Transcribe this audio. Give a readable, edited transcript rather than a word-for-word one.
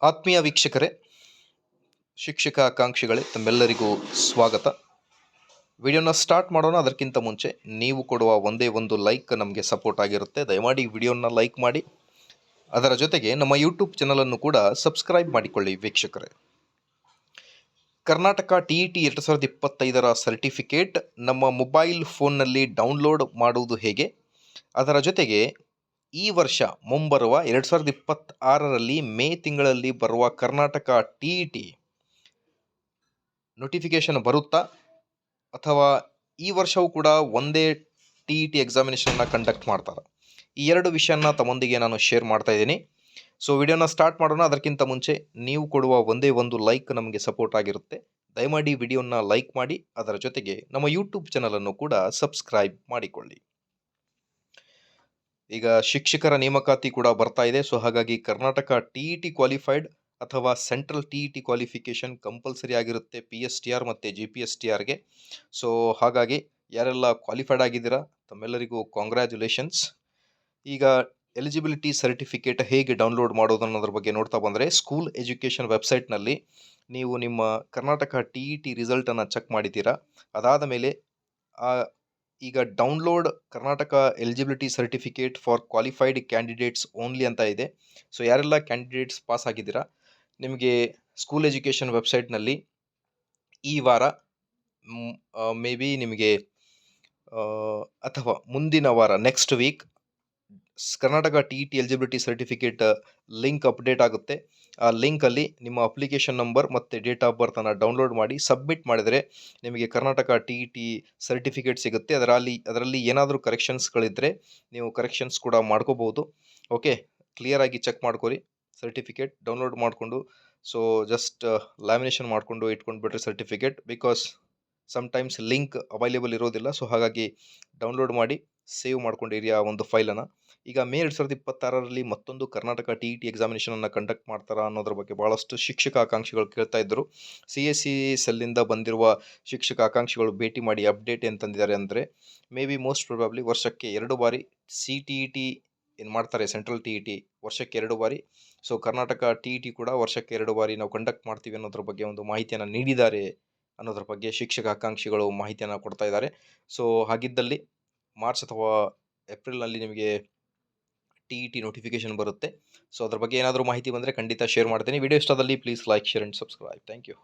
ಆತ್ಮೀಯ ವೀಕ್ಷಕರೇ, ಶಿಕ್ಷಕ ಆಕಾಂಕ್ಷಿಗಳೇ, ತಮ್ಮೆಲ್ಲರಿಗೂ ಸ್ವಾಗತ. ವಿಡಿಯೋನ ಸ್ಟಾರ್ಟ್ ಮಾಡೋಣ. ಅದಕ್ಕಿಂತ ಮುಂಚೆ ನೀವು ಕೊಡುವ ಒಂದೇ ಒಂದು ಲೈಕ್ ನಮಗೆ ಸಪೋರ್ಟ್ ಆಗಿರುತ್ತೆ. ದಯಮಾಡಿ ವಿಡಿಯೋನ ಲೈಕ್ ಮಾಡಿ, ಅದರ ಜೊತೆಗೆ ನಮ್ಮ ಯೂಟ್ಯೂಬ್ ಚಾನಲನ್ನು ಕೂಡ ಸಬ್ಸ್ಕ್ರೈಬ್ ಮಾಡಿಕೊಳ್ಳಿ. ವೀಕ್ಷಕರೇ, ಕರ್ನಾಟಕ TET 2025ರ ಸರ್ಟಿಫಿಕೇಟ್ ನಮ್ಮ ಮೊಬೈಲ್ ಫೋನ್ನಲ್ಲಿ ಡೌನ್ಲೋಡ್ ಮಾಡುವುದು ಹೇಗೆ, ಅದರ ಜೊತೆಗೆ ಈ ವರ್ಷ ಮುಂಬರುವ 2026ರಲ್ಲಿ ಮೇ ತಿಂಗಳಲ್ಲಿ ಬರುವ ಕರ್ನಾಟಕ TET ನೋಟಿಫಿಕೇಶನ್ ಬರುತ್ತಾ, ಅಥವಾ ಈ ವರ್ಷವೂ ಕೂಡ ಒಂದೇ TET ಎಕ್ಸಾಮಿನೇಷನ್ನ ಕಂಡಕ್ಟ್ ಮಾಡ್ತಾರೆ, ಈ ಎರಡು ವಿಷಯನ ತಮ್ಮೊಂದಿಗೆ ನಾನು ಶೇರ್ ಮಾಡ್ತಾ ಇದ್ದೀನಿ. ಸೊ ವಿಡಿಯೋನ ಸ್ಟಾರ್ಟ್ ಮಾಡೋಣ. ಅದಕ್ಕಿಂತ ಮುಂಚೆ ನೀವು ಕೊಡುವ ಒಂದೇ ಒಂದು ಲೈಕ್ ನಮಗೆ ಸಪೋರ್ಟ್ ಆಗಿರುತ್ತೆ. ದಯಮಾಡಿ ವಿಡಿಯೋನ ಲೈಕ್ ಮಾಡಿ, ಅದರ ಜೊತೆಗೆ ನಮ್ಮ ಯೂಟ್ಯೂಬ್ ಚಾನಲನ್ನು ಕೂಡ ಸಬ್ಸ್ಕ್ರೈಬ್ ಮಾಡಿಕೊಳ್ಳಿ. ಈಗ ಶಿಕ್ಷಕರ ನೇಮಕಾತಿ ಕೂಡ ಬರ್ತಾ ಇದೆ. ಸೊ ಹಾಗಾಗಿ ಕರ್ನಾಟಕ TET ಕ್ವಾಲಿಫೈಡ್ ಅಥವಾ ಸೆಂಟ್ರಲ್ TET ಕ್ವಾಲಿಫಿಕೇಷನ್ ಕಂಪಲ್ಸರಿ ಆಗಿರುತ್ತೆ PSTR ಮತ್ತು GPSTRಗೆ. ಸೊ ಹಾಗಾಗಿ ಯಾರೆಲ್ಲ ಕ್ವಾಲಿಫೈಡ್ ಆಗಿದ್ದೀರಾ ತಮ್ಮೆಲ್ಲರಿಗೂ ಕಾಂಗ್ರ್ಯಾಚುಲೇಷನ್ಸ್. ಈಗ ಎಲಿಜಿಬಿಲಿಟಿ ಸರ್ಟಿಫಿಕೇಟ್ ಹೇಗೆ ಡೌನ್ಲೋಡ್ ಮಾಡೋದು ಅನ್ನೋದ್ರ ಬಗ್ಗೆ ನೋಡ್ತಾ ಬಂದರೆ, ಸ್ಕೂಲ್ ಎಜುಕೇಷನ್ ವೆಬ್ಸೈಟ್ನಲ್ಲಿ ನೀವು ನಿಮ್ಮ ಕರ್ನಾಟಕ TET ರಿಸಲ್ಟನ್ನು ಚೆಕ್ ಮಾಡಿದ್ದೀರಾ. ಅದಾದ ಮೇಲೆ ಈಗ download Karnataka eligibility certificate for qualified candidates only ಅಂತ ಇದೆ. ಸೊ ಯಾರೆಲ್ಲ ಕ್ಯಾಂಡಿಡೇಟ್ಸ್ ಪಾಸ್ ಆಗಿದ್ದೀರಾ, ನಿಮಗೆ ಸ್ಕೂಲ್ ಎಜುಕೇಷನ್ ವೆಬ್ಸೈಟ್ನಲ್ಲಿ ಈ ವಾರ ಮೇ ಬಿ ನಿಮಗೆ ಅಥವಾ ಮುಂದಿನ ವಾರ next week Karnataka TET eligibility certificate link update ಆಗುತ್ತೆ. ಆ ಲಿಂಕಲ್ಲಿ ನಿಮ್ಮ ಅಪ್ಲಿಕೇಶನ್ ನಂಬರ್ ಮತ್ತು ಡೇಟ್ ಆಫ್ ಬರ್ತನ್ನು ಡೌನ್ಲೋಡ್ ಮಾಡಿ ಸಬ್ಮಿಟ್ ಮಾಡಿದರೆ ನಿಮಗೆ ಕರ್ನಾಟಕ TET ಸರ್ಟಿಫಿಕೇಟ್ ಸಿಗುತ್ತೆ. ಅದರಲ್ಲಿ ಏನಾದರೂ ಕರೆಕ್ಷನ್ಸ್ಗಳಿದ್ದರೆ ನೀವು ಕರೆಕ್ಷನ್ಸ್ ಕೂಡ ಮಾಡ್ಕೋಬೋದು. ಓಕೆ, ಕ್ಲಿಯರಾಗಿ ಚೆಕ್ ಮಾಡ್ಕೊರಿ. ಸರ್ಟಿಫಿಕೇಟ್ ಡೌನ್ಲೋಡ್ ಮಾಡಿಕೊಂಡು ಸೊ ಜಸ್ಟ್ ಲ್ಯಾಮಿನೇಷನ್ ಮಾಡಿಕೊಂಡು ಇಟ್ಕೊಂಡ್ಬಿಟ್ರೆ certificate, because sometimes link available ಇರೋದಿಲ್ಲ. ಸೊ ಹಾಗಾಗಿ ಡೌನ್ಲೋಡ್ ಮಾಡಿ ಸೇವ್ ಮಾಡ್ಕೊಂಡಿರಿ ಆ ಒಂದು ಫೈಲನ್ನು. ಈಗ ಮೇ 2026ರಲ್ಲಿ ಮತ್ತೊಂದು ಕರ್ನಾಟಕ TET ಎಕ್ಸಾಮಿನೇಷನನ್ನು ಕಂಡಕ್ಟ್ ಮಾಡ್ತಾರಾ ಅನ್ನೋದ್ರ ಬಗ್ಗೆ ಭಾಳಷ್ಟು ಶಿಕ್ಷಕ ಆಕಾಂಕ್ಷಿಗಳು ಕೇಳ್ತಾ ಇದ್ದರು. CSE ಸೆಲ್ಲಿಂದ ಬಂದಿರುವ ಶಿಕ್ಷಕ ಆಕಾಂಕ್ಷಿಗಳು ಭೇಟಿ ಮಾಡಿ ಅಪ್ಡೇಟ್ ಏನು ತಂದಿದ್ದಾರೆ ಅಂದರೆ, ಮೇ ಬಿ ಮೋಸ್ಟ್ ಪ್ರೊಬಾಬ್ಲಿ ವರ್ಷಕ್ಕೆ 2 ಬಾರಿ CTET ಏನು ಮಾಡ್ತಾರೆ, ಸೆಂಟ್ರಲ್ TET ವರ್ಷಕ್ಕೆ 2 ಬಾರಿ. ಸೊ ಕರ್ನಾಟಕ TET ಕೂಡ ವರ್ಷಕ್ಕೆ 2 ಬಾರಿ ನಾವು ಕಂಡಕ್ಟ್ ಮಾಡ್ತೀವಿ ಅನ್ನೋದ್ರ ಬಗ್ಗೆ ಒಂದು ಮಾಹಿತಿಯನ್ನು ನೀಡಿದ್ದಾರೆ ಅನ್ನೋದ್ರ ಬಗ್ಗೆ ಶಿಕ್ಷಕ ಆಕಾಂಕ್ಷಿಗಳು ಮಾಹಿತಿಯನ್ನು ಕೊಡ್ತಾ ಇದ್ದಾರೆ. ಸೊ ಹಾಗಿದ್ದಲ್ಲಿ ಮಾರ್ಚ್ ಅಥವಾ ಏಪ್ರಿಲ್ನಲ್ಲಿ ನಿಮಗೆ TET ನೋಟಿಫಿಕೇಶನ್ ಬರುತ್ತೆ. ಸೊ ಅದ್ರ ಬಗ್ಗೆ ಏನಾದರೂ ಮಾಹಿತಿ ಬಂದರೆ ಖಂಡಿತ ಶೇರ್ ಮಾಡ್ತೀನಿ. ವಿಡಿಯೋ ಇಷ್ಟದಲ್ಲಿ please like, share and subscribe. Thank you.